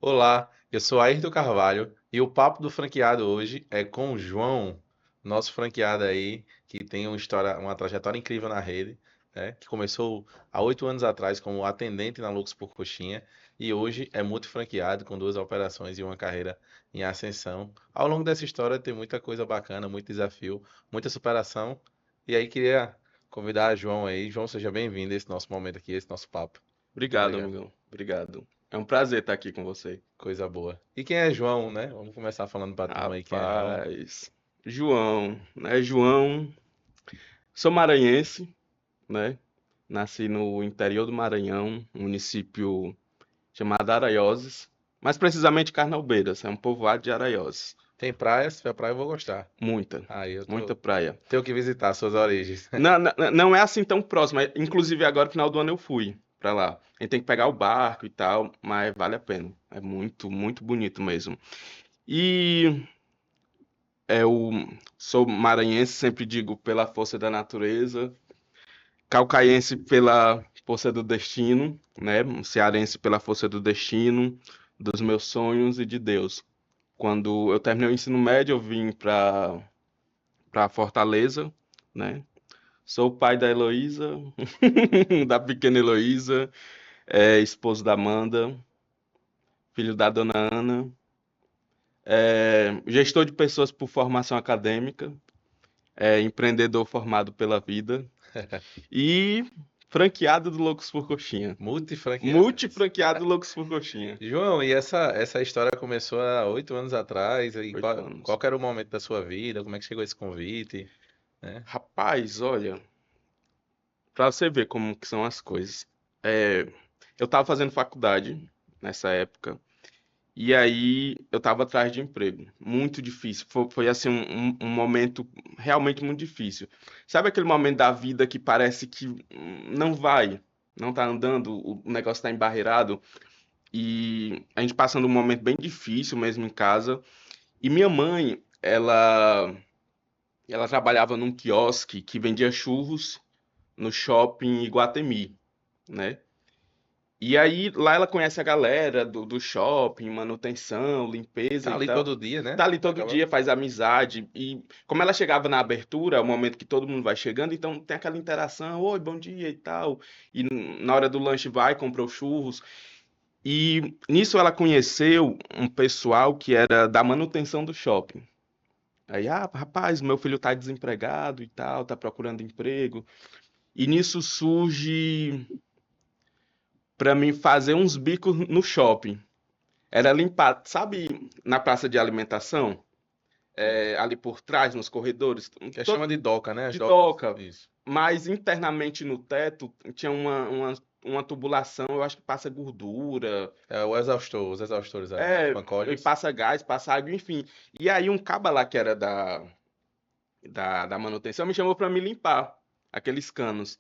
Olá, eu sou Ayrton Carvalho e o papo do franqueado hoje é com o João, nosso franqueado aí, que tem uma trajetória incrível na rede, né? Que começou há 8 anos atrás como atendente na Lux por Coxinha e hoje é multifranqueado com 2 operações e uma carreira em ascensão. Ao longo dessa história tem muita coisa bacana, muito desafio, muita superação. E aí queria convidar a João aí. João, seja bem-vindo a esse nosso momento aqui, esse nosso papo. Muito Obrigado, obrigado. amigão. Obrigado. É um prazer estar aqui com você. Coisa boa. E quem é João, né? Vamos começar falando pra turma aí quem é João. Rapaz, João, né? João, sou maranhense, né? Nasci no interior do Maranhão, um município chamado Araioses, mais precisamente Carnaubeiras, é um povoado de Araioses. Tem praia? Se tiver praia, eu vou gostar. Muita, Aí eu muita praia. tenho que visitar suas origens. Não, não, não é assim tão próximo, inclusive agora, no final do ano, eu fui pra lá. A gente tem que pegar o barco e tal, mas vale a pena. É muito, muito bonito mesmo. E eu sou maranhense, sempre digo pela força da natureza, caucaiense pela força do destino, né? Cearense pela força do destino, dos meus sonhos e de Deus. Quando eu terminei o ensino médio, eu vim para Fortaleza, né? Sou o pai da Heloísa, da pequena Heloísa, esposo da Amanda, filho da dona Ana, gestor de pessoas por formação acadêmica, empreendedor formado pela vida, e franqueado do Loucos por Coxinha. Multifranqueado. Multifranqueado do Loucos por Coxinha. João, e essa história começou há 8 anos atrás. E 8 anos. qual que era o momento da sua vida? Como é que chegou esse convite? Né? Rapaz, olha, pra você ver como que são as coisas. É, eu tava fazendo faculdade nessa época. E aí eu tava atrás de emprego. Muito difícil. Foi assim um momento realmente muito difícil. Sabe aquele momento da vida que parece que não vai, não tá andando, o negócio tá embarreirado? E a gente passando um momento bem difícil mesmo em casa. E minha mãe, ela trabalhava num quiosque que vendia churros no shopping Iguatemi, né? E aí lá ela conhece a galera do shopping, manutenção, limpeza Tá e ali tal. todo dia, Tá né? ali todo Acaba. dia, faz amizade. E como ela chegava na abertura, é o momento que todo mundo vai chegando, então tem aquela interação, oi, bom dia e tal. E na hora do lanche vai, comprou churros. E nisso ela conheceu um pessoal que era da manutenção do shopping. Aí, rapaz, meu filho tá desempregado e tal, tá procurando emprego. E nisso surge pra mim fazer uns bicos no shopping. Era limpar, sabe, na praça de alimentação, Sim. ali por trás, nos corredores, Que chama de doca, né? As de docas. doca, Isso. mas internamente no teto tinha uma tubulação, eu acho que passa gordura, É o exaustor, os exaustores ali. e Pancólicos. passa gás, passa água, enfim. E aí um caba lá que era da manutenção me chamou para me limpar aqueles canos.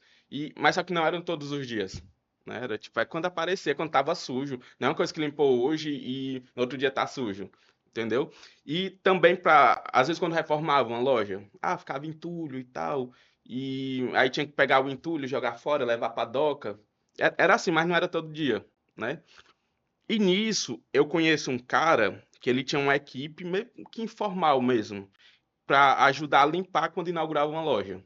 Mas só que não eram todos os dias. Né? Era tipo, é quando aparecia, quando tava sujo. Não é uma coisa que limpou hoje e no outro dia tá sujo. Entendeu? E também para, às vezes quando reformava uma loja, ficava entulho e tal. E aí tinha que pegar o entulho, jogar fora, levar pra doca. Era assim, mas não era todo dia, né? E nisso eu conheço um cara que ele tinha uma equipe meio que informal mesmo para ajudar a limpar quando inaugurava uma loja.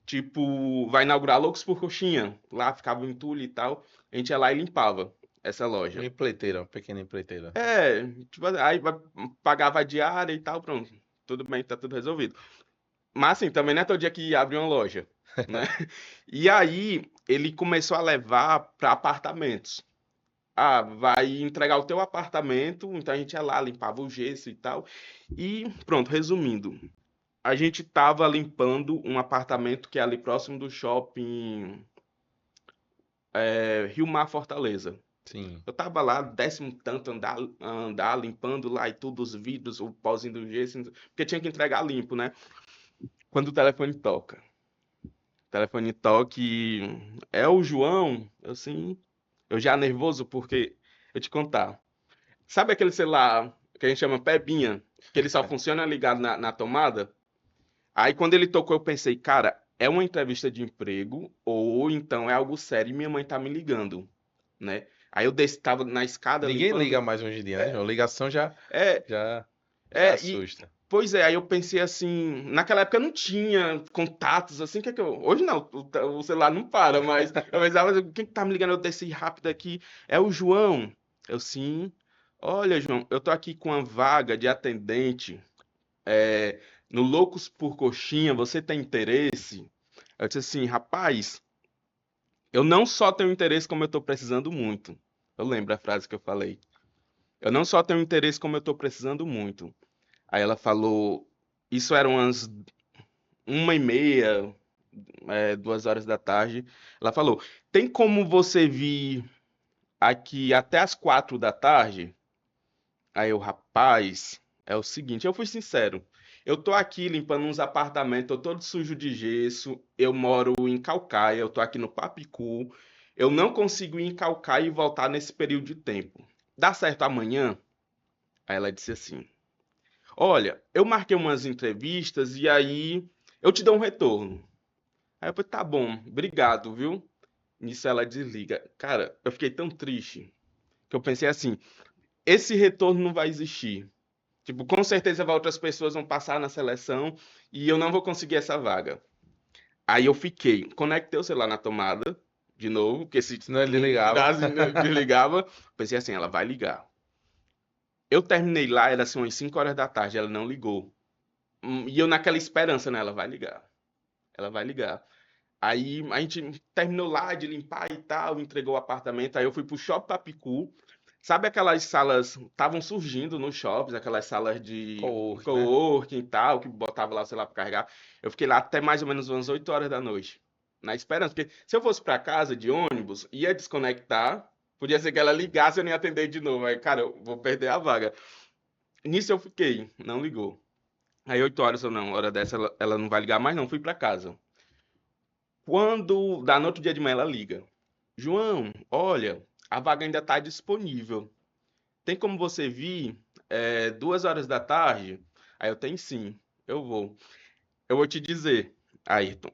Tipo, vai inaugurar Loucos por Coxinha. Lá ficava o entulho e tal. A gente ia lá e limpava essa Uma loja. empreiteira, uma pequena empreiteira. Tipo, aí pagava a diária e tal, pronto. Tudo bem, tá tudo resolvido. Mas assim, também não é todo dia que abre uma loja, né? E aí ele começou a levar para apartamentos. Vai entregar o teu apartamento, então a gente ia lá, limpava o gesso e tal. E pronto, resumindo, a gente tava limpando um apartamento que é ali próximo do shopping Rio Mar Fortaleza. Sim. Eu tava lá, décimo tanto, andar, limpando lá e tudo, os vidros, o pauzinho do gesso, porque tinha que entregar limpo, né? Quando o telefone toca. O telefone toca e é o João, assim, eu já nervoso porque, eu te contar, sabe aquele celular que a gente chama Pebinha, que ele só funciona ligado na tomada? Aí quando ele tocou, eu pensei, cara, é uma entrevista de emprego ou então é algo sério e minha mãe tá me ligando, né? Aí eu desci, tava na escada Ninguém liga limpando. mais hoje em dia, né, João? Ligação É, já, já e assusta. pois é, aí eu pensei assim, naquela época não tinha contatos assim, que é que eu, hoje não, o celular não para, mas eu pensava, quem que tá me ligando? Eu desci rápido aqui, é o João. Eu sim. Olha, João, eu tô aqui com uma vaga de atendente é, no Loucos por Coxinha, você tem interesse? Eu disse assim, rapaz, eu não só tenho interesse como eu tô precisando muito. Eu lembro a frase que eu falei. Eu não só tenho interesse como eu tô precisando muito. Aí ela falou, isso eram umas 1h30, 2 horas da tarde. Ela falou, tem como você vir aqui até as 4 da tarde? Aí eu, rapaz, é o seguinte, eu fui sincero. Eu tô aqui limpando uns apartamentos, tô todo sujo de gesso. Eu moro em Calcaia, eu tô aqui no Papicu. Eu não consigo ir em Calcaia e voltar nesse período de tempo. Dá certo amanhã? Aí ela disse assim: olha, eu marquei umas entrevistas e aí eu te dou um retorno. Aí eu falei, tá bom, obrigado, viu? Nisso ela desliga. Cara, eu fiquei tão triste que eu pensei assim: esse retorno não vai existir. Tipo, com certeza outras pessoas vão passar na seleção e eu não vou conseguir essa vaga. Aí eu fiquei, conectei o celular na tomada, de novo, porque se Senão ele não ligava. virasse, desligava. Pensei assim, ela vai ligar. Eu terminei lá, era assim umas 5 horas da tarde, ela não ligou. E eu naquela esperança, né? Ela vai ligar. Ela vai ligar. Aí a gente terminou lá de limpar e tal, entregou o apartamento. Aí eu fui pro Shopping Papicu. Sabe aquelas salas, estavam surgindo nos shoppings, aquelas salas de Cowork, né? coworking e tal, que botava lá o celular para carregar. Eu fiquei lá até mais ou menos umas 8 horas da noite, na esperança, porque se eu fosse para casa de ônibus, ia desconectar, podia ser que ela ligasse e eu nem atender de novo. Aí, cara, eu vou perder a vaga. Nisso eu fiquei, não ligou. Aí 8 horas ou não, hora dessa ela não vai ligar mais não, fui para casa. Quando dá no outro dia de manhã ela liga. João, olha, a vaga ainda está disponível. Tem como você vir 2 horas da tarde? Aí eu tenho sim, eu vou. Eu vou te dizer, Ayrton,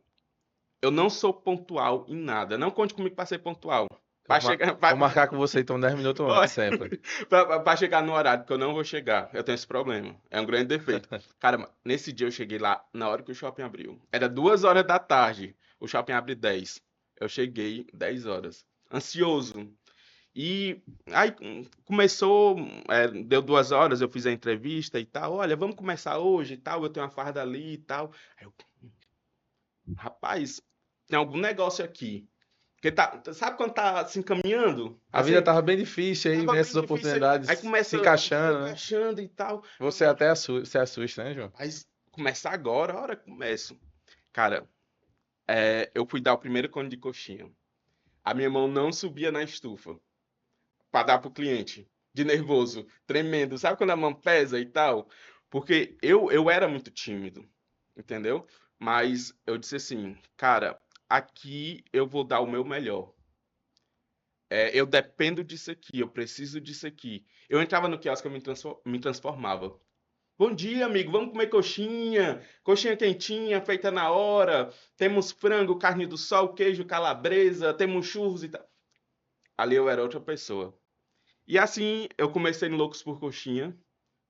eu não sou pontual em nada. Não conte comigo para ser pontual. Para chegar, Vou marcar com você então 10 minutos antes, sempre. para chegar no horário, porque eu não vou chegar. Eu tenho esse problema. É um grande defeito. Cara, nesse dia eu cheguei lá na hora que o shopping abriu. Era 2 horas da tarde. O shopping abre 10. Eu cheguei 10 horas. Ansioso. E aí começou, deu 2 horas, eu fiz a entrevista e tal. Olha, vamos começar hoje e tal. Eu tenho uma farda ali e tal. Aí eu, rapaz, tem algum negócio aqui. Porque tá, sabe quando tá se encaminhando? A vida Assim, tava bem difícil aí, tava vem bem essas difícil. Aí oportunidades se começa se encaixando, né? encaixando e tal. Você até se assusta, né, João? Mas começa agora, a hora que começo. Cara, eu fui dar o primeiro cone de coxinha. A minha mão não subia na estufa para dar pro cliente. De nervoso, tremendo. Sabe quando a mão pesa e tal? Porque eu era muito tímido, entendeu? Mas eu disse assim, cara, aqui eu vou dar o meu melhor. Eu dependo disso aqui, eu preciso disso aqui. Eu entrava no quiosque, eu me transformava. Bom dia, amigo. Vamos comer coxinha. Coxinha quentinha, feita na hora. Temos frango, carne do sol, queijo, calabresa. Temos churros e tal. Ali eu era outra pessoa. E assim eu comecei no Loucos por Coxinha.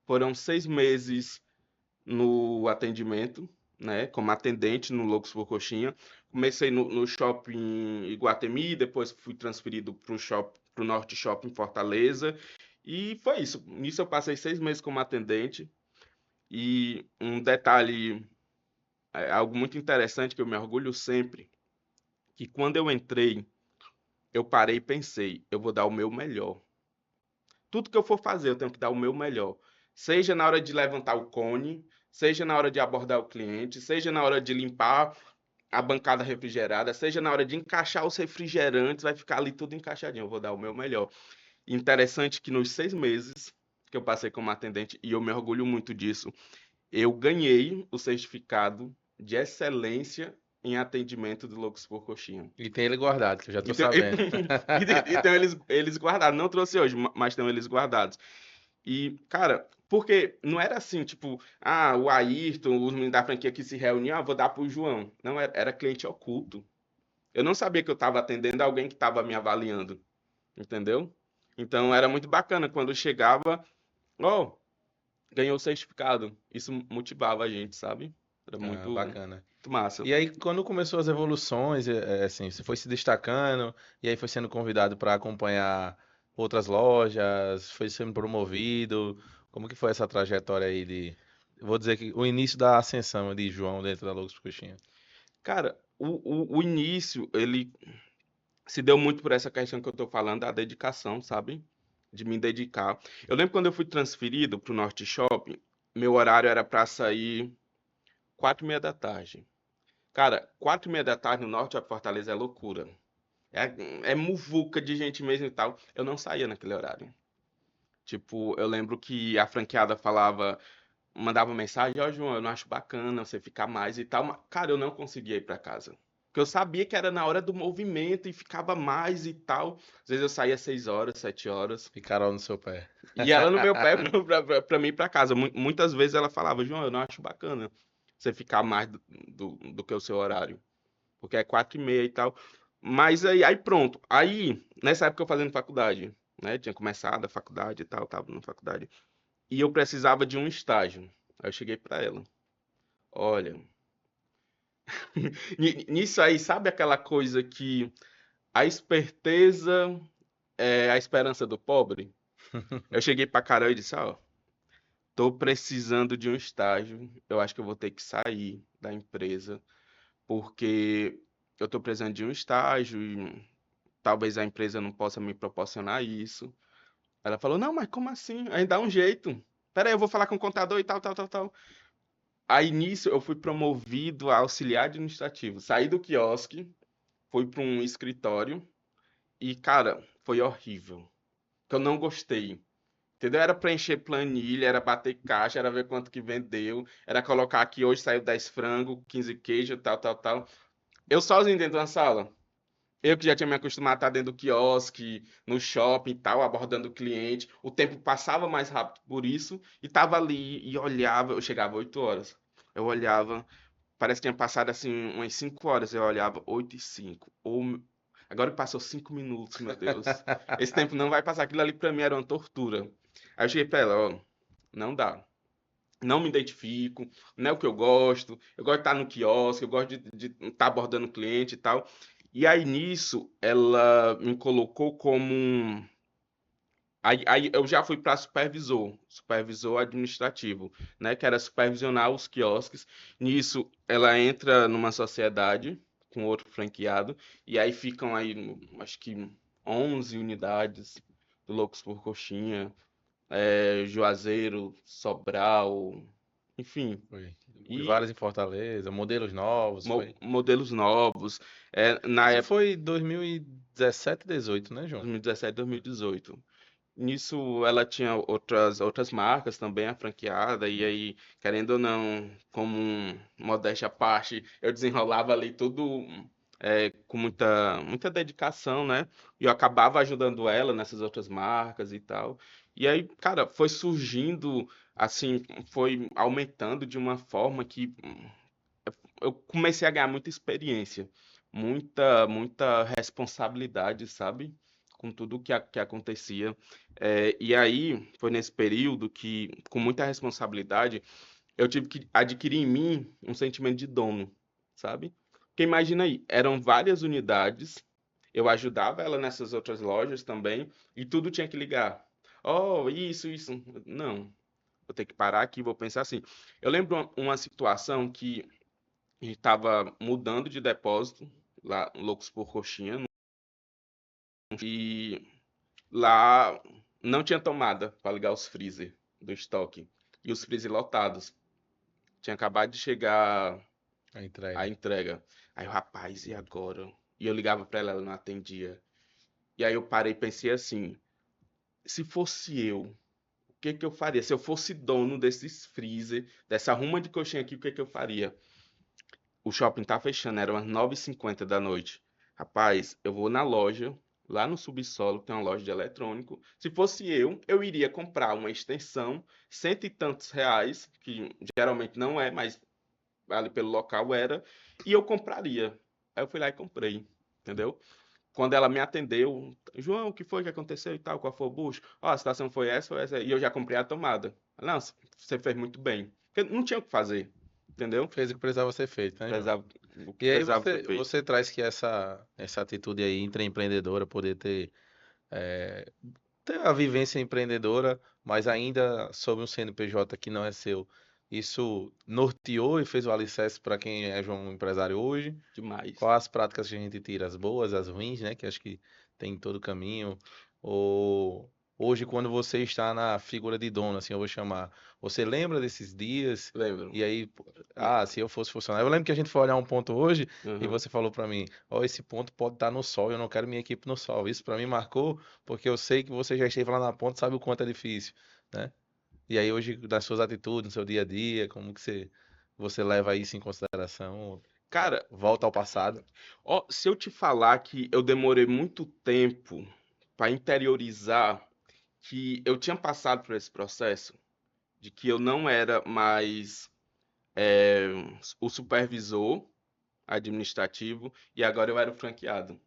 Foram 6 meses no atendimento, né? Como atendente no Loucos por Coxinha. Comecei no shopping Iguatemi, depois fui transferido para o Norte Shopping Fortaleza. E foi isso. Nisso eu passei 6 meses como atendente. E um detalhe, algo muito interessante que eu me orgulho sempre, que quando eu entrei, eu parei e pensei, eu vou dar o meu melhor. Tudo que eu for fazer, eu tenho que dar o meu melhor. Seja na hora de levantar o cone, seja na hora de abordar o cliente, seja na hora de limpar a bancada refrigerada, seja na hora de encaixar os refrigerantes, vai ficar ali tudo encaixadinho. Eu vou dar o meu melhor. Interessante que nos 6 meses que eu passei como atendente, e eu me orgulho muito disso, eu ganhei o certificado de excelência em atendimento do Loucos por Coxinha. E tem ele guardado, que eu já tô E, tem, sabendo. então eles guardados. Não trouxe hoje, mas tem eles guardados. E, cara, porque não era assim, tipo, o Ayrton, os meninos da franquia que se reuniam, vou dar pro João. Não, era cliente oculto. Eu não sabia que eu estava atendendo alguém que estava me avaliando. Entendeu? Então era muito bacana quando chegava, ó, ganhou o certificado. Isso motivava a gente, sabe? Era Ah, muito, bacana. muito massa. E aí, quando começou as evoluções, assim, você foi se destacando, e aí foi sendo convidado para acompanhar outras lojas, foi sendo promovido. Como que foi essa trajetória aí de, vou dizer que o início da ascensão de João dentro da Loucos por Coxinha? Cara, o início, ele se deu muito por essa questão que eu tô falando, da dedicação, sabe? De me dedicar. Eu lembro quando eu fui transferido pro Norte Shopping, meu horário era para sair 4h30 da tarde. Cara, 4h30 da tarde no Norte de Fortaleza é loucura. É muvuca de gente mesmo e tal. Eu não saía naquele horário. Tipo, eu lembro que a franqueada falava, mandava mensagem, ó, João, eu não acho bacana você ficar mais e tal, mas, cara, eu não conseguia ir pra casa. Porque eu sabia que era na hora do movimento e ficava mais e tal. Às vezes eu saía 6 horas, 7 horas. Ficaram no seu pé. E ela no meu pé pra mim ir pra casa. Muitas vezes ela falava, João, eu não acho bacana você ficar mais do que o seu horário. Porque é 4h30 e tal. Mas aí pronto. Aí, nessa época eu fazendo faculdade, né? Tinha começado a faculdade e tal, tava na faculdade. E eu precisava de um estágio. Aí eu cheguei pra ela. Olha, nisso aí, sabe aquela coisa que a esperteza é a esperança do pobre? Eu cheguei pra Carol e disse, ó, tô precisando de um estágio. Eu acho que eu vou ter que sair da empresa, porque eu tô precisando de um estágio e talvez a empresa não possa me proporcionar isso. Ela falou, não, mas como assim? Aí dá um jeito. Peraí, eu vou falar com o contador e tal, tal, tal, tal. Aí nisso eu fui promovido a auxiliar administrativo. Saí do quiosque, fui para um escritório e, cara, foi horrível. Que eu não gostei. Entendeu? Era preencher planilha, era bater caixa, era ver quanto que vendeu, era colocar aqui hoje saiu 10 frango, 15 queijo, tal, tal, tal. Eu sozinho dentro da sala. Eu que já tinha me acostumado a estar dentro do quiosque, no shopping e tal, abordando o cliente. O tempo passava mais rápido por isso e tava ali e olhava. Eu chegava 8 horas. Eu olhava, parece que tinha passado assim umas 5 horas. Eu olhava 8h05. Agora passou 5 minutos, meu Deus. Esse tempo não vai passar. Aquilo ali pra mim era uma tortura. Aí eu cheguei pra ela, ó, não dá. Não me identifico, não é o que eu gosto. Eu gosto de estar no quiosque, eu gosto de estar abordando o cliente e tal. E aí nisso, ela me colocou como um. Aí eu já fui para supervisor administrativo, né? Que era supervisionar os quiosques. Nisso, ela entra numa sociedade com outro franqueado, e aí ficam aí, acho que 11 unidades do Loucos por Coxinha, Juazeiro, Sobral, enfim. Foi. E Vários em Fortaleza, modelos novos, foi. modelos novos. Na Isso época, foi 2017, 18, né, João? 2017, 2018. Nisso ela tinha outras marcas também, a franqueada, e aí, querendo ou não, como modéstia à parte, eu desenrolava ali tudo com muita dedicação, né? E eu acabava ajudando ela nessas outras marcas e tal. E aí, cara, foi surgindo, assim, foi aumentando de uma forma que eu comecei a ganhar muita experiência, muita responsabilidade, sabe? Com tudo que acontecia. E aí, foi nesse período que, com muita responsabilidade, eu tive que adquirir em mim um sentimento de dono, sabe? Porque imagina aí, eram várias unidades, eu ajudava ela nessas outras lojas também, e tudo tinha que ligar. Oh, isso. Não, vou ter que parar aqui, vou pensar assim. Eu lembro uma situação que a gente estava mudando de depósito lá no Loucos por Coxinha e lá não tinha tomada para ligar os freezer do estoque e os freezer lotados. Tinha acabado de chegar A a entrega. entrega. Aí o rapaz, e agora? E eu ligava para ela, ela não atendia. E aí eu parei e pensei assim, se fosse eu, o que que eu faria? Se eu fosse dono desses freezer, dessa ruma de coxinha aqui, o que que eu faria? O shopping tá fechando, era umas 9h50 da noite. Rapaz, eu vou na loja, lá no subsolo, tem uma loja de eletrônico. Se fosse eu iria comprar uma extensão, cento e tantos reais, que geralmente não é, mas ali pelo local era, e eu compraria. Aí eu fui lá e comprei, entendeu? quando ela me atendeu, João, o que foi que aconteceu e tal, qual foi o bucho? Ó, a situação foi essa, e eu já comprei a tomada. Não, você fez muito bem. Porque não tinha o que fazer, entendeu? Fez o que precisava ser feito, né, João? Precisava, o que E aí precisava ser você, feito. você traz que essa atitude aí intraempreendedora, poder eh, ter a vivência empreendedora, mas ainda sob um CNPJ que não é seu. Isso norteou e fez o alicerce para quem é João empresário hoje. Demais. Quais as práticas que a gente tira? As boas, as ruins, né? Que acho que tem em todo caminho. Ou hoje, quando você está na figura de dono, assim eu vou chamar, você lembra desses dias? Lembro. E aí, se eu fosse funcionário. Eu lembro que a gente foi olhar um ponto hoje e Uhum. você falou para mim: ó, esse ponto pode estar no sol, eu não quero minha equipe no sol. Isso para mim marcou, porque eu sei que você já esteve lá na ponta, sabe o quanto é difícil, né? E aí, hoje, das suas atitudes, no seu dia a dia, como que você leva isso em consideração? Cara, Volta ao passado. ó, se eu te falar que eu demorei muito tempo para interiorizar que eu tinha passado por esse processo, de que eu não era mais é, o supervisor administrativo e agora eu era o franqueado.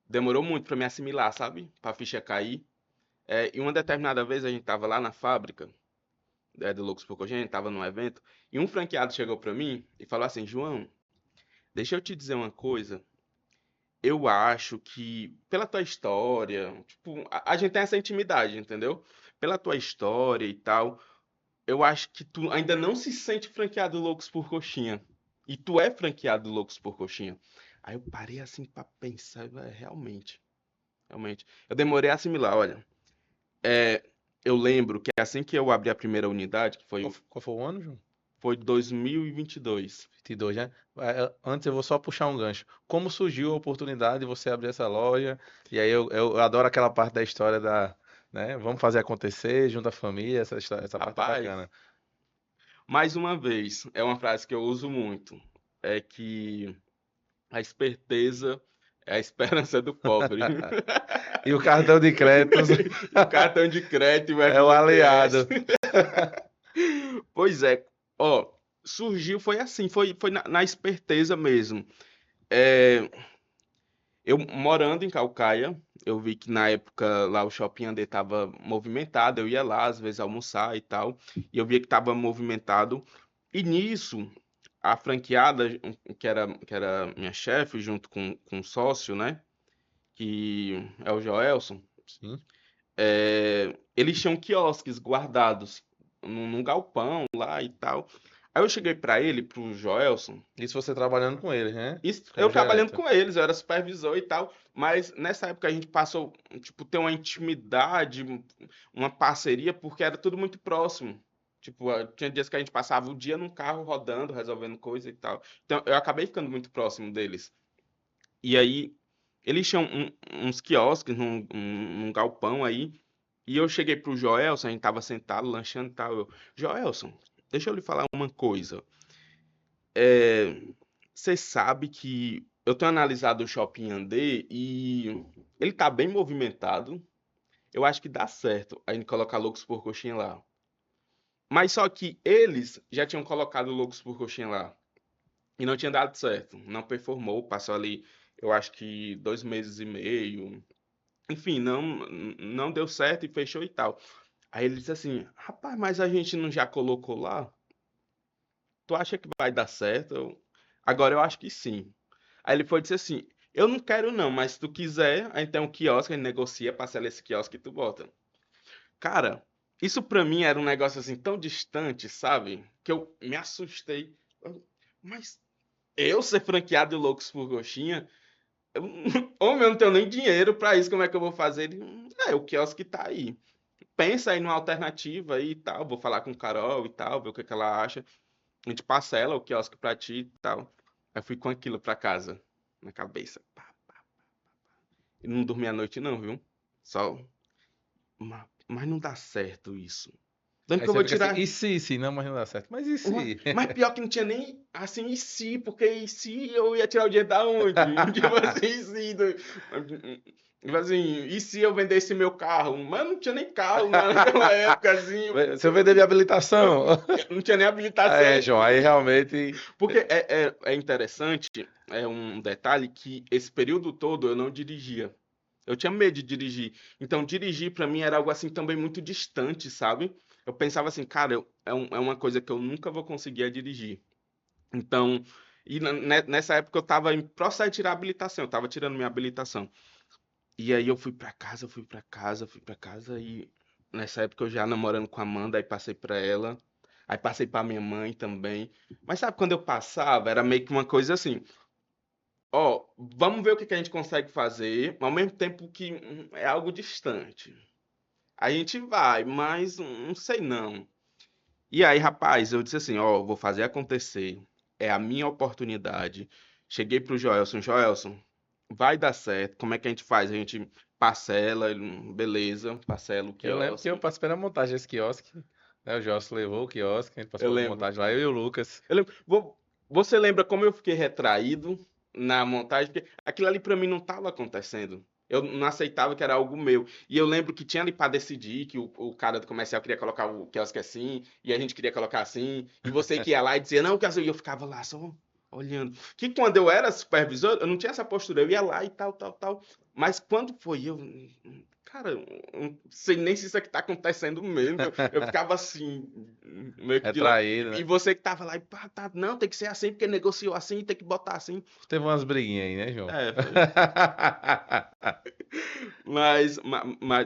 Demorou muito para me assimilar, sabe? Para a ficha cair. E uma determinada vez a gente tava lá na fábrica do Loucos por Coxinha, a gente tava num evento, e um franqueado chegou para mim e falou assim: João, deixa eu te dizer uma coisa. Eu acho que, pela tua história, tipo, a gente tem essa intimidade, entendeu? Pela tua história e tal, eu acho que tu ainda não se sente franqueado Loucos por Coxinha. E tu é franqueado Loucos por Coxinha. Aí eu parei assim pra pensar, realmente, realmente. Eu demorei a assimilar, olha. É, eu lembro que assim que eu abri a primeira unidade, que Qual foi o ano, João? foi 2022. 22, né? Antes eu vou só puxar um gancho. Como surgiu a oportunidade de você abrir essa loja? E aí eu adoro aquela parte da história né? Vamos fazer acontecer, junto à família, essa parte é Rapaz, bacana. mais uma vez, é uma frase que eu uso muito. É que a esperteza é a esperança do pobre. E o cartão de créditos E o cartão de crédito e o é o FGTS. aliado. Pois é, ó, surgiu, foi assim, foi na esperteza mesmo. É, eu morando em Calcaia, eu vi que na época lá o Shopping Andê tava movimentado, eu ia lá às vezes almoçar e tal, e eu via que tava movimentado. E nisso, a franqueada, que era minha chefe, junto com o sócio, né, que é o Joelson, Sim. eles tinham quiosques guardados num galpão lá e tal. Aí eu cheguei pra ele, pro Joelson, Isso você trabalhando com eles, né? eu Como trabalhando gerente. com eles, eu era supervisor e tal, mas nessa época a gente passou, tipo, ter uma intimidade, uma parceria, porque era tudo muito próximo. Tipo, tinha dias que a gente passava o dia num carro rodando, resolvendo coisa e tal. Então, eu acabei ficando muito próximo deles. E aí, eles tinham uns quiosques num galpão aí, e eu cheguei pro Joelson, a gente tava sentado, lanchando e tal. Joelson, deixa eu lhe falar uma coisa. Você sabe que eu tenho analisado o Shopping Andê e ele tá bem movimentado. Eu acho que dá certo a gente colocar Loucos por Coxinha lá. Mas só que eles já tinham colocado Loucos por Coxinha lá e não tinha dado certo. Não performou, passou ali, eu acho que 2 meses e meio. Enfim, não deu certo e fechou e tal. Aí ele disse assim: Rapaz, mas a gente não já colocou lá? Tu acha que vai dar certo? Agora eu acho que sim. Aí ele foi e disse assim: Eu não quero não, mas se tu quiser, a gente tem um quiosque, a gente negocia, parcela esse quiosque e tu bota. Cara, isso pra mim era um negócio assim tão distante, sabe? Que eu me assustei. Mas eu ser franqueado de Loucos por Coxinha? Eu, homem, eu não tenho nem dinheiro pra isso, como é que eu vou fazer? Ele, o quiosque tá aí. Pensa aí numa alternativa aí e tal. Vou falar com Carol e tal, ver o que que ela acha. A gente parcela o quiosque pra ti e tal. Aí fui com aquilo pra casa, na cabeça. Pá. E não dormi a noite não, viu? Só. Mas não dá certo isso. Onde Aí que eu você vou fica assim, tirar? e se? Não, mas não dá certo. Mas e se? Mas pior que não tinha nem assim, e se? Porque e se eu ia tirar o dinheiro da onde? Tipo assim, e se? Assim, e se eu vendesse meu carro? Mas eu não tinha nem carro naquela época, assim, Se eu vender minha habilitação. não tinha nem habilitação. É, João, aí realmente. Porque é interessante, é um detalhe que esse período todo eu não dirigia. Eu tinha medo de dirigir. Então, dirigir pra mim era algo assim também muito distante, sabe? Eu pensava assim, cara, é uma coisa que eu nunca vou conseguir é dirigir. Então, nessa época eu tava em processo de tirar a habilitação, eu tava tirando minha habilitação. E aí eu fui pra casa, fui pra casa, fui pra casa e nessa época eu já namorando com a Amanda, aí passei pra ela, aí passei pra minha mãe também. Mas sabe quando eu passava, era meio que uma coisa assim, ó, vamos ver o que que a gente consegue fazer, ao mesmo tempo que é algo distante. A gente vai, mas não sei não. E aí, rapaz, eu disse assim, ó, vou fazer acontecer. É a minha oportunidade. Cheguei pro Joelson, Joelson, vai dar certo. Como é que a gente faz? A gente parcela, beleza, parcela o Eu lembro que eu quiosque. participei da montagem desse quiosque. Né? O Josso levou o quiosque, a gente Eu participou da lembro. montagem lá, eu e o Lucas. Eu lembro. Você lembra como eu fiquei retraído na montagem? Porque aquilo ali pra mim não estava acontecendo. Eu não aceitava que era algo meu. E eu lembro que tinha ali para decidir que o cara do comercial queria colocar o quiosque assim, e a gente queria colocar assim, e você que ia lá e dizia, não, que assim, e eu ficava lá só olhando. Que quando eu era supervisor, eu não tinha essa postura, eu ia lá e tal, tal, tal. Mas quando foi eu, cara, eu não sei nem se isso aqui tá acontecendo mesmo. Eu ficava assim, meio que de lado. Retraído, E né? você que tava lá e pá, tá, não, tem que ser assim, porque negociou assim, tem que botar assim. Teve umas briguinhas aí, né, João? É, foi.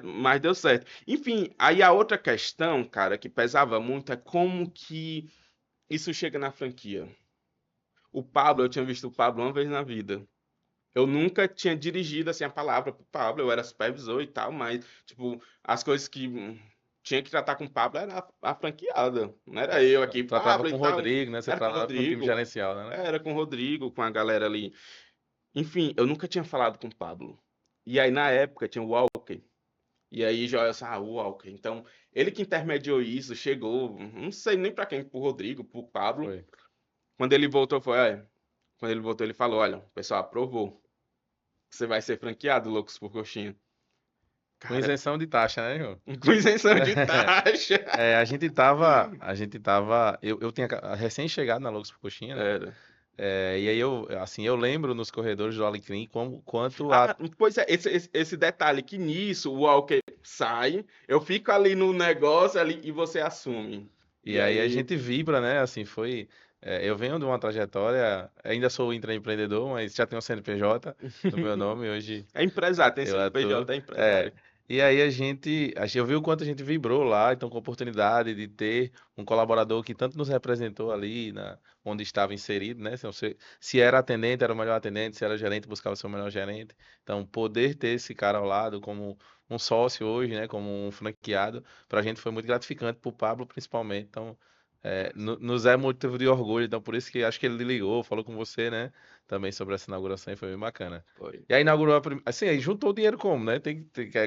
Mas deu certo. Enfim, aí a outra questão, cara, que pesava muito é como que isso chega na franquia. O Pablo, eu tinha visto o Pablo uma vez na vida. Eu nunca tinha dirigido assim a palavra pro Pablo, eu era supervisor e tal, mas, tipo, as coisas que tinha que tratar com o Pablo era a franqueada. Não era eu aqui, Tratava Pablo e com o tal. Rodrigo, né? Você Era com o tratava com o time Rodrigo, gerencial, né? era com o Rodrigo, com a galera ali. Enfim, eu nunca tinha falado com o Pablo. E aí, na época, tinha o Walker. E aí, Joelson, o Walker. Então, ele que intermediou isso, chegou, não sei nem pra quem, pro Rodrigo, pro Pablo. Foi. Quando ele voltou, quando ele voltou, ele falou: olha, o pessoal aprovou. Você vai ser franqueado, Loucos por Coxinha. Com Cara, isenção de taxa, né, João? com isenção de taxa. É, a gente tava, eu tinha recém-chegado na Loucos por Coxinha, né? Era. É, e aí eu lembro nos corredores do Alecrim como, quanto a. Ah, pois é, esse detalhe que nisso o Walker sai, eu fico ali no negócio ali e você assume. E E aí a aí, gente vibra, né? Assim, foi. Eu venho de uma trajetória, ainda sou intraempreendedor, mas já tenho um CNPJ no meu nome, hoje é empresário, tem eu atuo. CNPJ, é empresário. E aí eu vi o quanto a gente vibrou lá, então com a oportunidade de ter um colaborador que tanto nos representou ali, onde estava inserido, né? Se era atendente, era o melhor atendente, se era gerente, buscava ser o melhor gerente. Então, poder ter esse cara ao lado como um sócio hoje, né? Como um franqueado, para a gente foi muito gratificante, para o Pablo principalmente. Então, nos é motivo de orgulho, então por isso que acho que ele ligou, falou com você, né? Também sobre essa inauguração e foi bem bacana. Foi. E aí inaugurou assim, aí juntou o dinheiro como, né?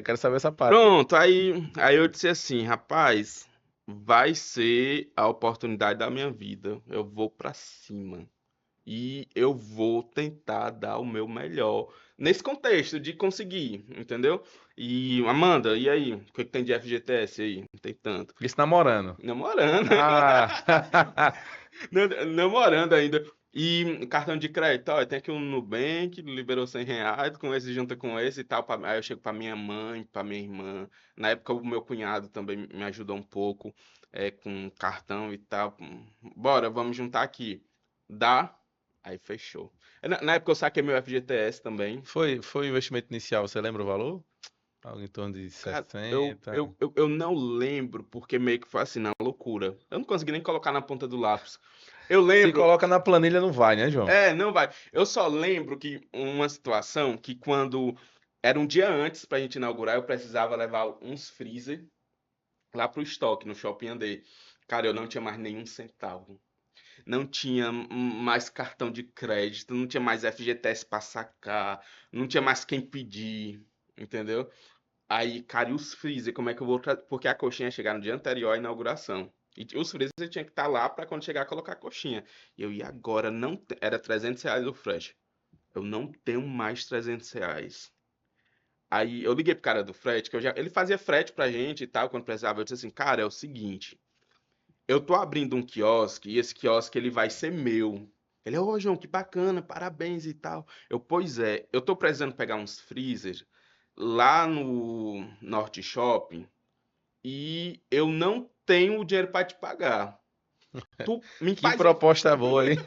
Quero saber essa parte. Pronto, aí eu disse assim, rapaz, vai ser a oportunidade da minha vida. Eu vou pra cima. E eu vou tentar dar o meu melhor nesse contexto de conseguir, entendeu? E Amanda, e aí? O que que tem de FGTS aí? Não tem tanto. Isso namorando. Namorando. Ah, Namorando ainda. E cartão de crédito, ó, tem aqui um Nubank, liberou R$ 100, com esse junta com esse e tal. Aí eu chego pra minha mãe, pra minha irmã. Na época o meu cunhado também me ajudou um pouco, com cartão e tal. Bora, vamos juntar aqui. Dá? Aí fechou. Na época eu saquei meu FGTS também. foi o investimento inicial, você lembra o valor? Algo em torno de Cara, eu, 60. eu, eu, eu não lembro porque meio que foi assim, na loucura. Eu não consegui nem colocar na ponta do lápis. Eu Se lembro. coloca na planilha, não vai, né, João? Não vai. Eu só lembro que uma situação que quando era um dia antes pra gente inaugurar, eu precisava levar uns freezer lá pro estoque, no Shopping Andê. Cara, eu não tinha mais nenhum centavo. Não tinha mais cartão de crédito, não tinha mais FGTS pra sacar, não tinha mais quem pedir, entendeu? Aí, cara, e os freezer, como é que eu vou... Porque a coxinha ia chegar no dia anterior à inauguração. E os freezer tinha que estar lá pra quando chegar colocar a coxinha. E eu, e agora? Não era R$ 300 o frete. Eu não tenho mais R$ 300. Aí eu liguei pro cara do frete, ele fazia frete pra gente e tal, quando precisava. Eu disse assim, cara, é o seguinte, eu tô abrindo um quiosque e esse quiosque ele vai ser meu. Ele, ô João, que bacana, parabéns e tal. Pois é, eu tô precisando pegar uns freezer lá no Norte Shopping e eu não tenho o dinheiro para te pagar. Tu me Que faz um, proposta boa, hein?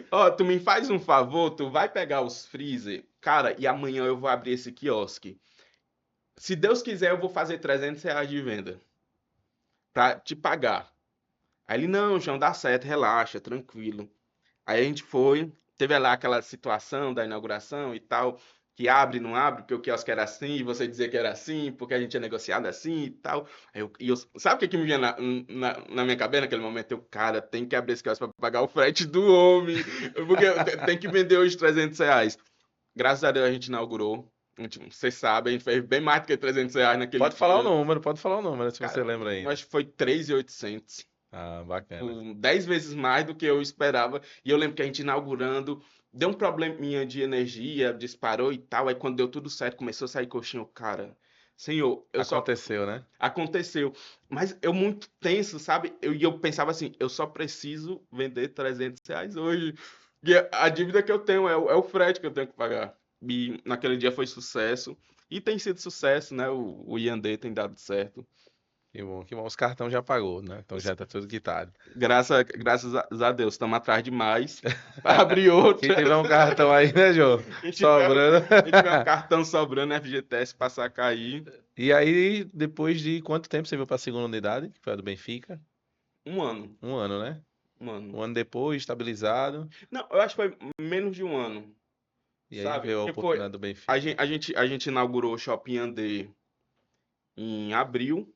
ó, tu me faz um favor, tu vai pegar os freezer, cara, e amanhã eu vou abrir esse quiosque. Se Deus quiser, eu vou fazer R$ 300 de venda pra te pagar. Aí ele, não, João, dá certo, relaxa, tranquilo. Aí a gente foi, teve lá aquela situação da inauguração e tal, que abre, não abre, porque o quiosque era assim, e você dizia que era assim, porque a gente tinha negociado assim e tal. Sabe o que que me vinha na minha cabeça naquele momento? Cara, tem que abrir esse quiosque para pagar o frete do homem, porque tem que vender hoje R$ 300. Graças a Deus a gente inaugurou. Vocês sabem, a gente fez bem mais do que R$ 300 naquele dia. Pode falar o número, se você Cara, lembra eu ainda. acho que foi 3.800. Ah, bacana. 10 vezes mais do que eu esperava. E eu lembro que a gente inaugurando, deu um probleminha de energia, disparou e tal. Aí quando deu tudo certo, começou a sair coxinha. Cara, senhor, eu só. Aconteceu, né? Aconteceu. Mas eu muito tenso, sabe? Eu pensava assim, eu só preciso vender R$ 300 hoje. E a dívida que eu tenho é o frete que eu tenho que pagar. E naquele dia foi sucesso. E tem sido sucesso, né? O Yandê tem dado certo. Que bom, que bom. Os cartões já pagou, né? Então já tá tudo quitado. Graças a Deus, estamos atrás de mais para abrir Quem outra. tiver um cartão aí, né, João? Quem tiver, Sobrando. quem tiver um cartão sobrando FGTS para sacar aí, E aí, depois de quanto tempo você veio para a segunda unidade, que foi a do Benfica? um ano. Um ano, né? Um ano. Um ano depois, estabilizado. Não, eu acho que foi menos de um ano, E aí sabe? veio a Porque foi. oportunidade do A Benfica gente, a gente, a gente inaugurou o Shopping Andê em abril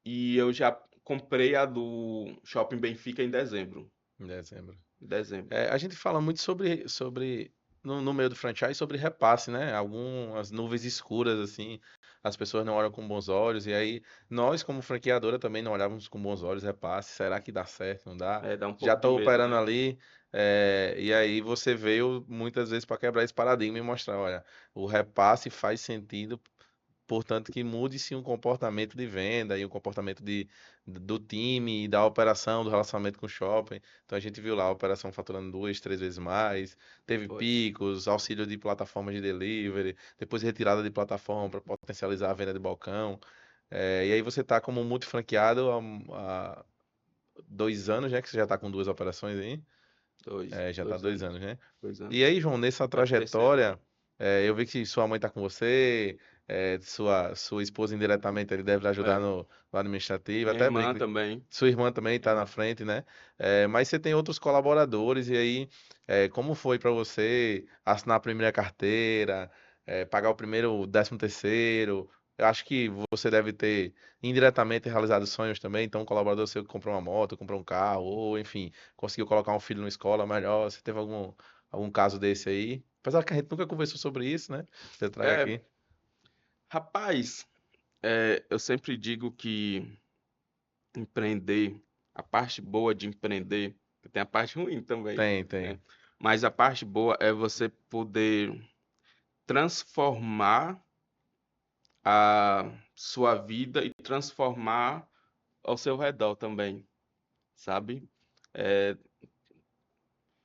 e eu já comprei a do Shopping Benfica em dezembro. em dezembro. Dezembro. A gente fala muito sobre no meio do franchise, sobre repasse, né? Algumas nuvens escuras, assim, as pessoas não olham com bons olhos, e aí nós, como franqueadora, também não olhávamos com bons olhos repasse. Será que dá certo? Não dá? É, dá um Já pouco de estou medo, operando né? ali, e aí você veio muitas vezes para quebrar esse paradigma e mostrar, olha, o repasse faz sentido. Portanto, que mude sim um comportamento de venda e um comportamento do time, e da operação, do relacionamento com o shopping. Então a gente viu lá a operação faturando 2, 3 vezes mais, teve Foi. picos, auxílio de plataformas de delivery, depois retirada de plataforma para potencializar a venda de balcão. E aí você está como multifranqueado há 2 anos, né? Que você já está com duas operações aí. Dois, Já está dois 2 anos, anos. né? 2 anos. E aí, João, nessa Vai pro terceiro. trajetória, eu vi que sua mãe está com você, sua esposa indiretamente ele deve lhe ajudar É. no administrativo, Minha até irmã brinco, também. sua irmã também está na frente, né? Mas você tem outros colaboradores, e aí, como foi para você assinar a primeira carteira, pagar o primeiro 13º? Eu acho que você deve ter indiretamente realizado sonhos também, então um colaborador seu que comprou uma moto, comprou um carro, ou enfim, conseguiu colocar um filho numa escola melhor. Você teve algum caso desse aí? Apesar que a gente nunca conversou sobre isso, né? Você traga É, aqui. rapaz, eu sempre digo que empreender, a parte boa de empreender, tem a parte ruim também, Tem, né? tem. Mas a parte boa é você poder transformar a sua vida e transformar ao seu redor também, sabe? É,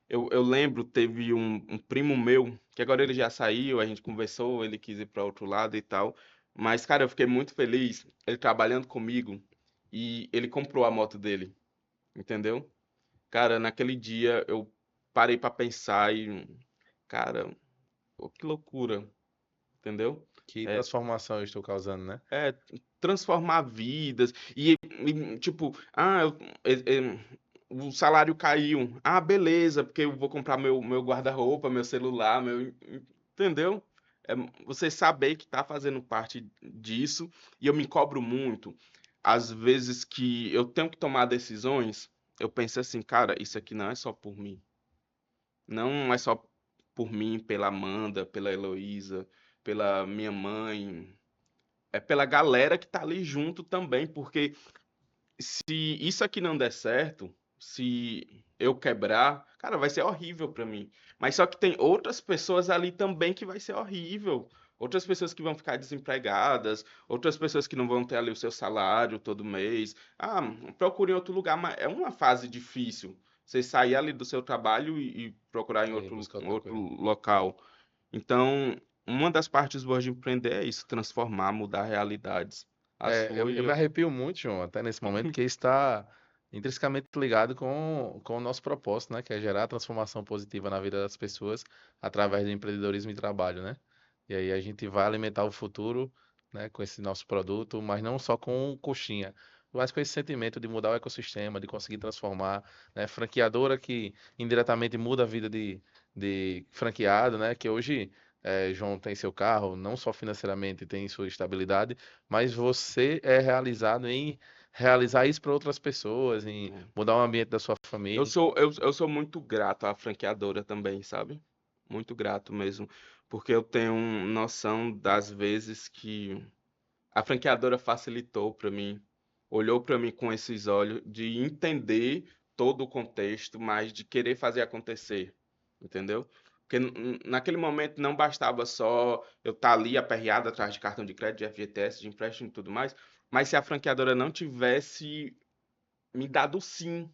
eu lembro, teve um primo meu, que agora ele já saiu, a gente conversou, ele quis ir para outro lado e tal. Mas, cara, eu fiquei muito feliz, ele trabalhando comigo, e ele comprou a moto dele, entendeu? Cara, naquele dia eu parei para pensar e, cara, pô, que loucura, entendeu? Que É, transformação eu estou causando, né? é transformar vidas tipo, o salário caiu. Ah, beleza, porque eu vou comprar meu guarda-roupa, meu celular, entendeu? É, você saber que tá fazendo parte disso e eu me cobro muito. Às vezes que eu tenho que tomar decisões, eu penso assim, cara, isso aqui não é só por mim. Não é só por mim, pela Amanda, pela Heloísa, pela minha mãe, é pela galera que tá ali junto também, porque se isso aqui não der certo, se eu quebrar, cara, vai ser horrível pra mim. Mas só que tem outras pessoas ali também que vai ser horrível. outras pessoas que vão ficar desempregadas, outras pessoas que não vão ter ali o seu salário todo mês. Ah, procure em outro lugar, mas é uma fase difícil. Você sair ali do seu trabalho e procurar em E outro, buscar outra outro coisa. local. Então, uma das partes boas de empreender é isso, transformar, mudar realidades. A sua Eu e me eu. arrepio muito, João, até nesse momento, porque está intrinsecamente ligado com o nosso propósito, né? Que é gerar transformação positiva na vida das pessoas através do empreendedorismo e trabalho, né? E aí a gente vai alimentar o futuro, né, com esse nosso produto, mas não só com coxinha, mas com esse sentimento de mudar o ecossistema, de conseguir transformar, né? Franqueadora que indiretamente muda a vida de franqueado, né? Que hoje, João tem seu carro, não só financeiramente tem sua estabilidade, mas você é realizado em realizar isso para outras pessoas, em mudar o ambiente da sua Eu família. sou, eu sou muito grato à franqueadora também, sabe? Muito grato mesmo. Porque eu tenho noção das vezes que a franqueadora facilitou para mim, olhou para mim com esses olhos de entender todo o contexto, mas de querer fazer acontecer, entendeu? Porque naquele momento não bastava só eu estar ali aperreado atrás de cartão de crédito, de FGTS, de empréstimo e tudo mais, mas se a franqueadora não tivesse me dado o sim,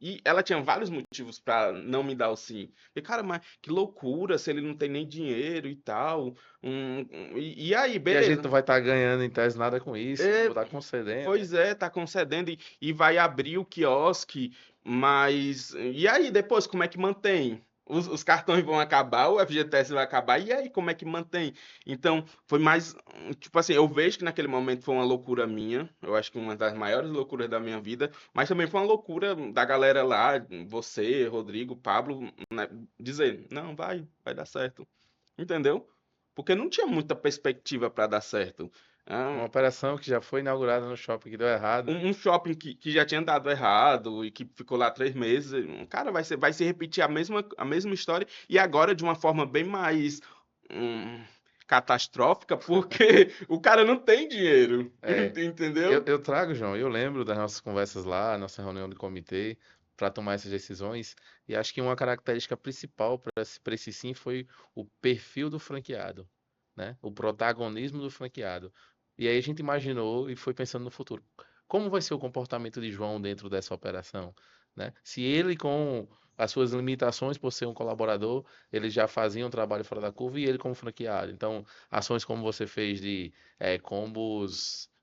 e ela tinha vários motivos para não me dar o sim. E, cara, mas que loucura se ele não tem nem dinheiro e tal. E aí, E a gente beleza. não vai estar ganhando em tese nada com isso, É, vou estar concedendo, né? pois é, tá concedendo e vai abrir o quiosque, mas. E aí, depois, como é que mantém? Os cartões vão acabar, o FGTS vai acabar, e aí, como é que mantém? Então, foi mais. Tipo assim, eu vejo que naquele momento foi uma loucura minha, eu acho que uma das maiores loucuras da minha vida, mas também foi uma loucura da galera lá, você, Rodrigo, Pablo, né, dizer: não, vai dar certo. Entendeu? Porque não tinha muita perspectiva para dar certo. Uma Ah, operação que já foi inaugurada no shopping que deu errado. um shopping que já tinha dado errado e que ficou lá 3 meses, cara, vai se repetir a mesma história e agora de uma forma bem mais hum, catastrófica, porque o cara não tem dinheiro, É, entendeu? eu trago, João, eu lembro das nossas conversas lá, nossa reunião de comitê, para tomar essas decisões, e acho que uma característica principal para esse sim foi o perfil do franqueado, né? O protagonismo do franqueado. E aí a gente imaginou e foi pensando no futuro. Como vai ser o comportamento de João dentro dessa operação, né? Se ele, com as suas limitações por ser um colaborador, ele já fazia um trabalho fora da curva e ele como franqueado. Então, ações como você fez de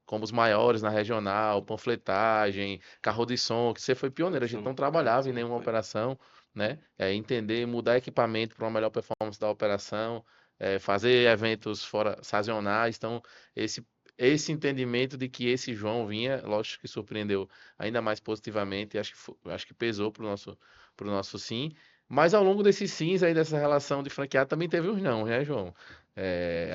combos maiores na regional, panfletagem, carro de som, que você foi pioneiro, a gente não trabalhava em nenhuma Foi. operação, né? Entender, mudar equipamento para uma melhor performance da operação, fazer eventos fora sazonais, então esse esse entendimento de que esse João vinha, lógico que surpreendeu ainda mais positivamente, e acho que pesou pro nosso sim. Mas ao longo desses sims aí, dessa relação de franqueado, também teve uns não, né, João?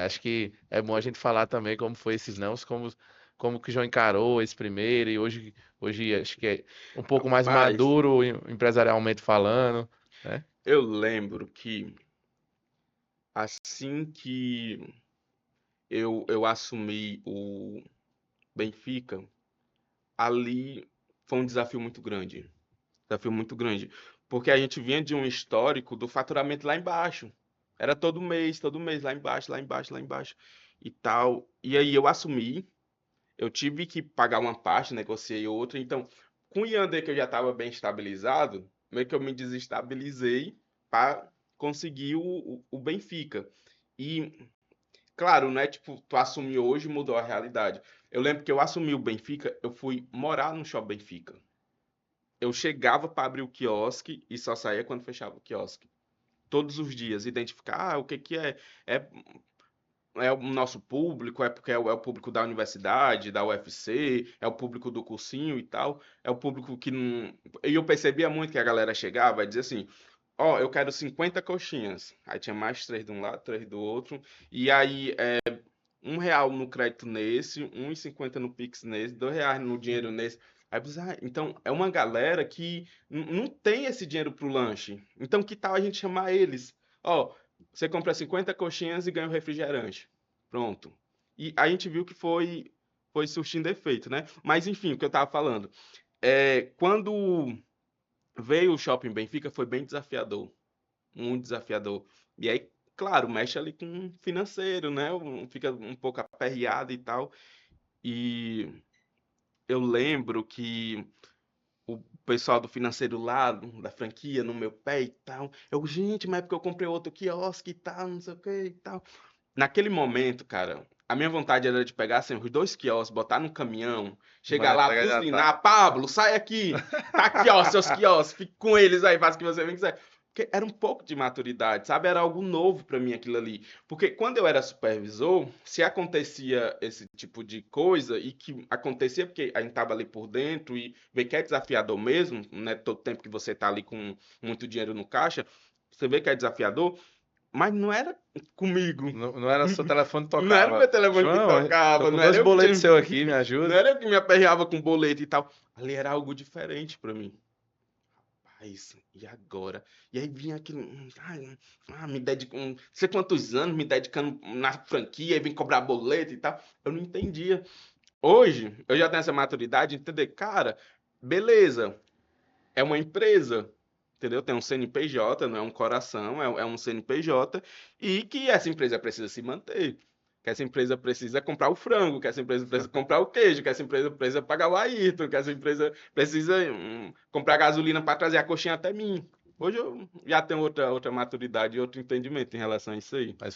Acho que é bom a gente falar também como foi esses nãos, como que o João encarou esse primeiro, e hoje acho que é um pouco mais Rapaz, maduro empresarialmente falando, né? eu lembro que assim que eu assumi o Benfica, ali foi um desafio muito grande. Desafio muito grande. Porque a gente vinha de um histórico do faturamento lá embaixo. Era todo mês, lá embaixo, lá embaixo, lá embaixo e tal. E aí eu assumi, eu tive que pagar uma parte, negociei outra. Então, com o Yandé, que eu já estava bem estabilizado, meio que eu me desestabilizei para conseguir o Benfica. E, claro, não é tipo, tu assumiu hoje e mudou a realidade. Eu lembro que eu assumi o Benfica, eu fui morar no Shopping Benfica. Eu chegava para abrir o quiosque e só saía quando fechava o quiosque. Todos os dias, identificar o que que é. É, é o nosso público, é porque é o público da universidade, da UFC, é o público do cursinho e tal. É o público que não. E eu percebia muito que a galera chegava e dizia assim: ó, eu quero 50 coxinhas. Aí tinha mais três de um lado, três do outro. E aí, R$ 1 no crédito nesse, 1,50 no Pix nesse, R$ 2 no dinheiro nesse. Aí eu pensei, então é uma galera que não tem esse dinheiro pro lanche. Então que tal a gente chamar eles? Ó, você compra 50 coxinhas e ganha um refrigerante. Pronto. E a gente viu que foi surtindo efeito, né? Mas enfim, o que eu tava falando. Quando veio o Shopping Benfica foi bem desafiador. Muito desafiador. E aí, claro, mexe ali com o financeiro, né? Fica um pouco aperreado e tal. E eu lembro que o pessoal do financeiro lá, da franquia, no meu pé e tal. Gente, mas é porque eu comprei outro quiosque e tal, não sei o que e tal. Naquele momento, cara, a minha vontade era de pegar assim, os 2 quiosques, botar no caminhão, chegar Vai lá, entregar já tá. buzinar, Pablo, sai aqui, tá aqui, ó, seus quiosques, fique com eles aí, faz o que você bem quiser. Porque era um pouco de maturidade, sabe? Era algo novo pra mim aquilo ali. Porque quando eu era supervisor, se acontecia esse tipo de coisa, e que acontecia porque a gente tava ali por dentro e vê que é desafiador mesmo, né? Todo tempo que você tá ali com muito dinheiro no caixa, você vê que é desafiador, mas não era comigo. Não, não era seu telefone que Não era o tocava. meu telefone que João, tô tocava, com não dois era eu que boletos tinha, seu aqui, me não ajuda. era eu que me aperreava com boleto e tal. Ali era algo diferente pra mim. Rapaz, e agora? E aí vinha aquilo, me dedico, não sei quantos anos me dedicando na franquia, e vim cobrar boleto e tal. Eu não entendia. Hoje, eu já tenho essa maturidade de entender, cara, beleza, é uma empresa, entendeu? Tem um CNPJ, não é um coração, é um CNPJ, e que essa empresa precisa se manter. Que essa empresa precisa comprar o frango, que essa empresa precisa comprar o queijo, que essa empresa precisa pagar o Ayrton, que essa empresa precisa comprar gasolina para trazer a coxinha até mim. Hoje eu já tenho outra maturidade e outro entendimento em relação a isso aí. Mas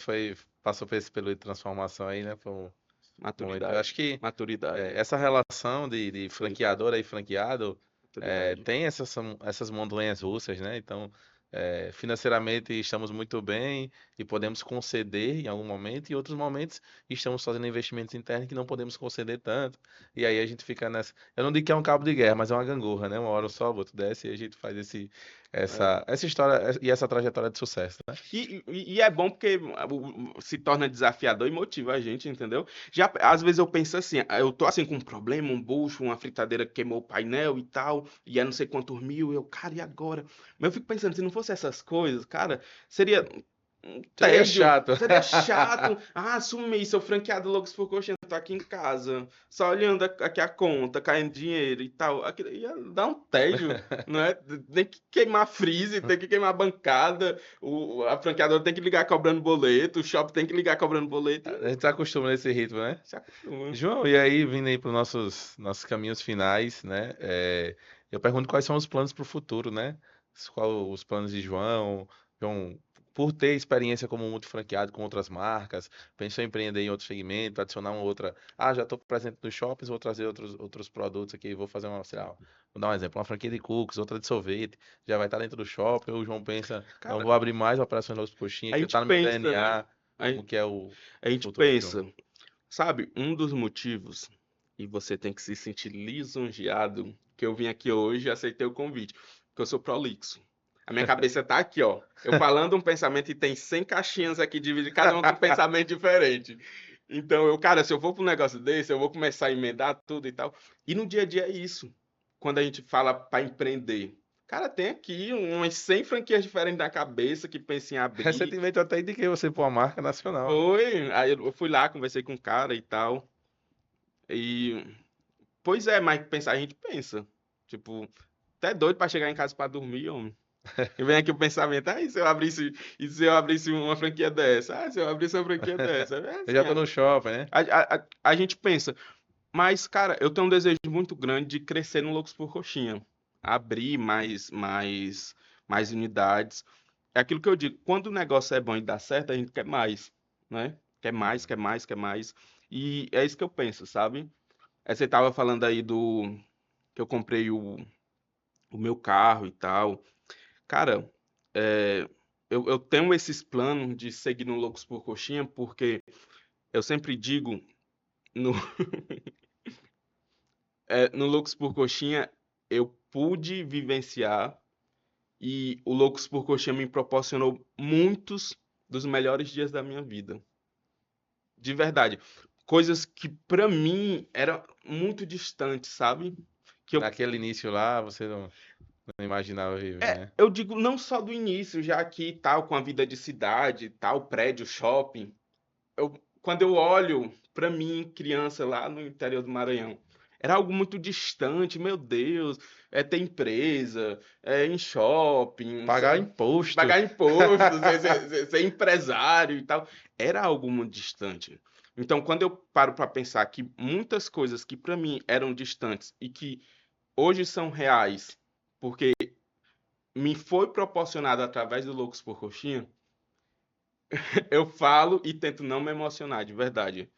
passou por esse período de transformação aí, né? Foi um momento. Eu Maturidade, acho que maturidade, essa relação de franqueador e franqueado maturidade. tem essas montanhas russas, né? Então, financeiramente estamos muito bem e podemos conceder em algum momento, e em outros momentos estamos fazendo investimentos internos que não podemos conceder tanto. E aí a gente fica nessa. Eu não digo que é um cabo de guerra, mas é uma gangorra, né? Uma hora sobe, outra desce, e a gente faz essa história e essa trajetória de sucesso, né? E é bom porque se torna desafiador e motiva a gente, entendeu? Já, às vezes eu penso assim, eu tô assim com um problema, um bucho, uma fritadeira que queimou o painel e tal, e é não sei quantos mil, cara, e agora? Mas eu fico pensando, se não fosse essas coisas, cara, seria um Seria tédio, chato. seria chato. Sumi, seu franqueado Loucos por Coxinha, tô aqui em casa, só olhando aqui a conta, caindo dinheiro e tal. Aquilo ia dar um tédio, não é? Tem que queimar freezer, tem que queimar bancada, a franqueadora tem que ligar cobrando boleto, o shopping tem que ligar cobrando boleto A e gente se acostuma nesse ritmo, né? se acostuma. João, e aí, vindo aí para os nossos caminhos finais, né? Eu pergunto quais são os planos para o futuro, né? Qual os planos de João? João, por ter experiência como multifranqueado com outras marcas, pensou em empreender em outro segmento, adicionar uma outra. Ah, já estou presente nos shoppings, vou trazer outros produtos aqui, vou fazer uma, sei lá, vou dar um exemplo, uma franquia de cookies, outra de sorvete, já vai estar dentro do shopping. O João pensa, não, Cara, vou abrir mais operações Los Coxinha, a que gente está no meu pensa, né? DNA, A, como que é o a gente futuro de João. pensa, sabe, um dos motivos, e você tem que se sentir lisonjeado, que eu vim aqui hoje e aceitei o convite, porque eu sou prolixo. A minha cabeça tá aqui, ó. Eu falando um pensamento e tem 100 caixinhas aqui divididas, cada uma com um pensamento diferente. Então, cara, se eu for para um negócio desse, eu vou começar a emendar tudo e tal. E no dia a dia é isso. Quando a gente fala para empreender, cara, tem aqui umas 100 franquias diferentes na cabeça que pensa em abrir. Recentemente eu até indiquei você para uma marca nacional, né? Foi, aí eu fui lá, conversei com o cara e tal. E, pois é, mas pensar a gente pensa. Tipo, até doido pra chegar em casa pra dormir, homem. E vem aqui o pensamento, e se eu abrisse uma franquia dessa? Se eu abrisse uma franquia dessa? É Eu assim, já tô no shopping, né? a gente pensa. Mas, cara, eu tenho um desejo muito grande de crescer no Loucos por Coxinha. Abrir mais unidades. É aquilo que eu digo, quando o negócio é bom e dá certo, a gente quer mais, né? Quer mais, quer mais, quer mais. E é isso que eu penso, sabe? Você tava falando aí do que eu comprei o meu carro e tal. Cara, é, eu tenho esses planos de seguir no Loucos por Coxinha, porque eu sempre digo, no, no Loucos por Coxinha, eu pude vivenciar e o Loucos por Coxinha me proporcionou muitos dos melhores dias da minha vida. De verdade. Coisas que pra mim era muito distante, sabe? Que eu Naquele início lá, você não imaginava viver, né? Eu digo não só do início, já aqui tal, com a vida de cidade, tal, prédio, shopping. Quando eu olho pra mim, criança lá no interior do Maranhão, Era algo muito distante, meu Deus, é ter empresa, é em shopping, Pagar imposto. pagar imposto, ser empresário e tal. Era algo muito distante. Então, quando eu paro para pensar que muitas coisas que para mim eram distantes e que hoje são reais, porque me foi proporcionado através do Loucos por Coxinha, eu falo e tento não me emocionar, de verdade.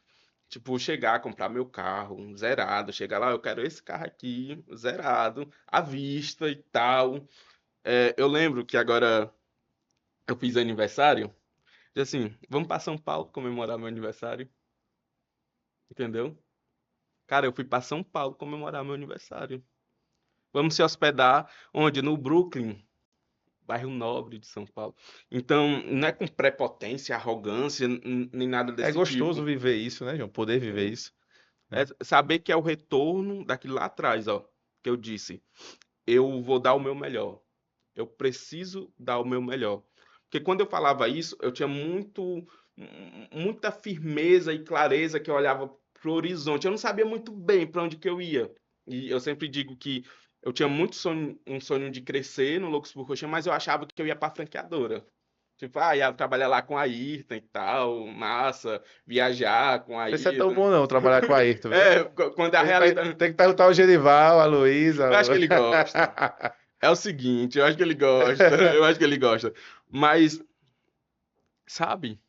Tipo, chegar, comprar meu carro, zerado, chegar lá, eu quero esse carro aqui, zerado, à vista e tal. É, eu lembro que agora eu fiz aniversário, e assim, vamos para São Paulo comemorar meu aniversário, entendeu? Cara, eu fui para São Paulo comemorar meu aniversário. Vamos se hospedar onde? No Brooklyn, bairro nobre de São Paulo. Então, não é com prepotência, arrogância, nem nada É desse gostoso tipo. viver isso, né, João? Poder viver Entendeu? isso, É né? saber que é o retorno daquilo lá atrás, ó, que eu disse. Eu vou dar o meu melhor. Eu preciso dar o meu melhor. Porque quando eu falava isso, eu tinha muita firmeza e clareza que eu olhava pro horizonte. Eu não sabia muito bem para onde que eu ia. E eu sempre digo que eu tinha muito sonho, um sonho de crescer no Loucos por Coxinha, mas eu achava que eu ia para franqueadora. Tipo, ia trabalhar lá com a Ayrton e tal, massa, viajar com a Esse é tão Ayrton. bom não, trabalhar com a Ayrton, viu? É, quando a realidade. Tem que perguntar ao Genival, a Luísa. Eu acho que ele gosta. É o seguinte, eu acho que ele gosta, eu acho que ele gosta. Mas, sabe?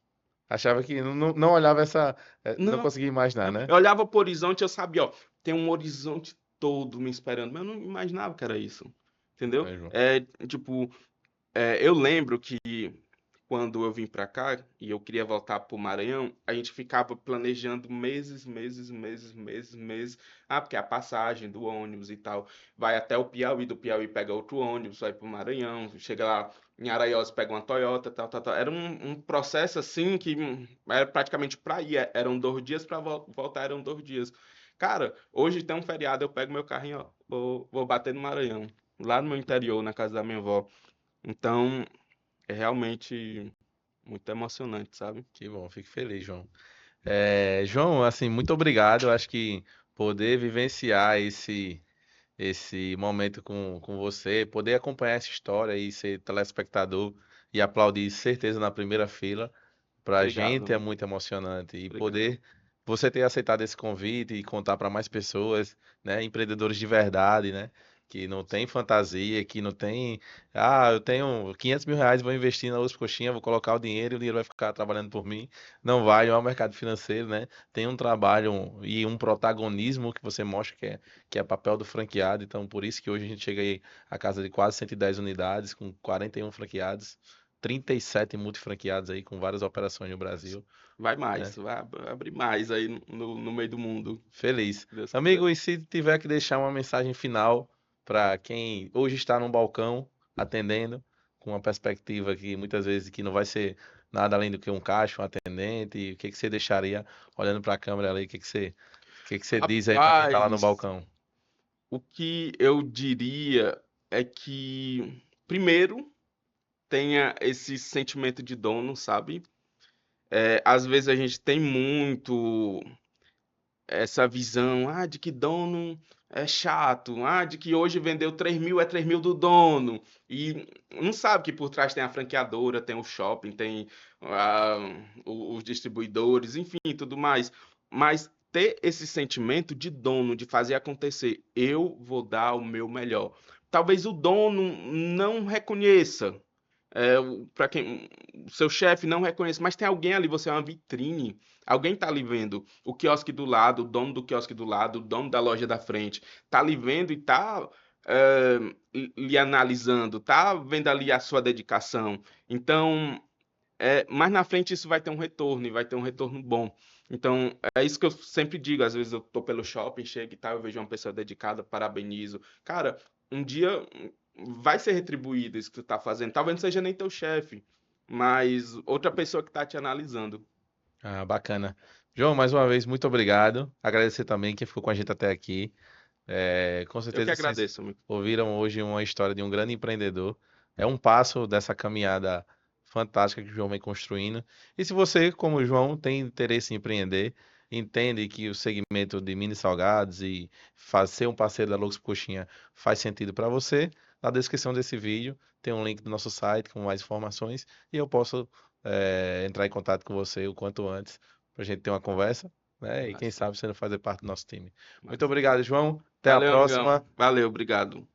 Achava que não olhava não Não, conseguia imaginar, né? eu olhava pro horizonte, eu sabia, ó, tem um horizonte todo me esperando, mas eu não imaginava que era isso, entendeu? É, João. É, tipo, eu lembro que quando eu vim para cá e eu queria voltar para o Maranhão, a gente ficava planejando meses, meses, meses, meses, meses. Ah, porque a passagem do ônibus e tal vai até o Piauí, do Piauí pega outro ônibus, vai para o Maranhão, chega lá em Araiós, pega uma Toyota, tal, tal, tal. Era um processo assim que era praticamente para ir, eram 2 dias, para voltar eram 2 dias. Cara, hoje tem um feriado, eu pego meu carrinho, ó, vou bater no Maranhão, lá no meu interior, na casa da minha avó. Então, é realmente muito emocionante, sabe? Que bom, fico feliz, João. João, assim, muito obrigado. Eu acho que poder vivenciar esse momento com você, poder acompanhar essa história e ser telespectador e aplaudir certeza na primeira fila, pra Obrigado, gente é amigo. muito emocionante. E Obrigado. poder você ter aceitado esse convite e contar para mais pessoas, né, empreendedores de verdade, né, que não tem fantasia, que não tem, eu tenho R$ 500.000, vou investir na USP Coxinha, vou colocar o dinheiro e o dinheiro vai ficar trabalhando por mim. Não vai, não é o mercado financeiro, né? Tem um trabalho e um protagonismo que você mostra que é papel do franqueado. Então, por isso que hoje a gente chega aí a casa de quase 110 unidades, com 41 franqueados, 37 multifranqueados aí, com várias operações no Brasil, Vai né? mais, vai abrir mais aí no meio do mundo, Feliz. se Deus quiser. Amigo, e se tiver que deixar uma mensagem final para quem hoje está no balcão atendendo, com uma perspectiva que muitas vezes que não vai ser nada além do que um caixa, um atendente, o que que você deixaria olhando para a câmera ali? O que que você diz aí para quem está lá no Rapaz, balcão? o que eu diria é que, primeiro, tenha esse sentimento de dono, sabe? Às vezes a gente tem muito essa visão, de que dono é chato, de que hoje vendeu 3.000, é 3.000 do dono, e não sabe que por trás tem a franqueadora, tem o shopping, tem ah, os distribuidores, enfim, tudo mais. Mas ter esse sentimento de dono, de fazer acontecer, eu vou dar o meu melhor. Talvez o dono não reconheça, para quem o seu chefe não reconhece, mas tem alguém ali, você é uma vitrine. Alguém tá ali vendo o quiosque do lado, o dono do quiosque do lado, o dono da loja da frente, tá ali vendo e tá lhe analisando, tá vendo ali a sua dedicação. Então, mais na frente isso vai ter um retorno e vai ter um retorno bom. Então, é isso que eu sempre digo. Às vezes eu tô pelo shopping, chego e tal, eu vejo uma pessoa dedicada, parabenizo. Cara, um dia vai ser retribuído isso que tu tá fazendo. Talvez não seja nem teu chefe, mas outra pessoa que tá te analisando. Ah, bacana. João, mais uma vez, muito obrigado. Agradecer também quem ficou com a gente até aqui. Com Eu que certeza vocês agradeço, amigo. ouviram hoje uma história de um grande empreendedor. É um passo dessa caminhada fantástica que o João vem construindo. E se você, como o João, tem interesse em empreender, entende que o segmento de mini salgados e ser um parceiro da Loucos por Coxinha faz sentido para você, na descrição desse vídeo tem um link do nosso site com mais informações e eu posso entrar em contato com você o quanto antes para a gente ter uma conversa, né? E quem Massa, sabe você não fazer parte do nosso time. Muito massa. obrigado, João. Até a Valeu, amigão. próxima. Valeu, obrigado.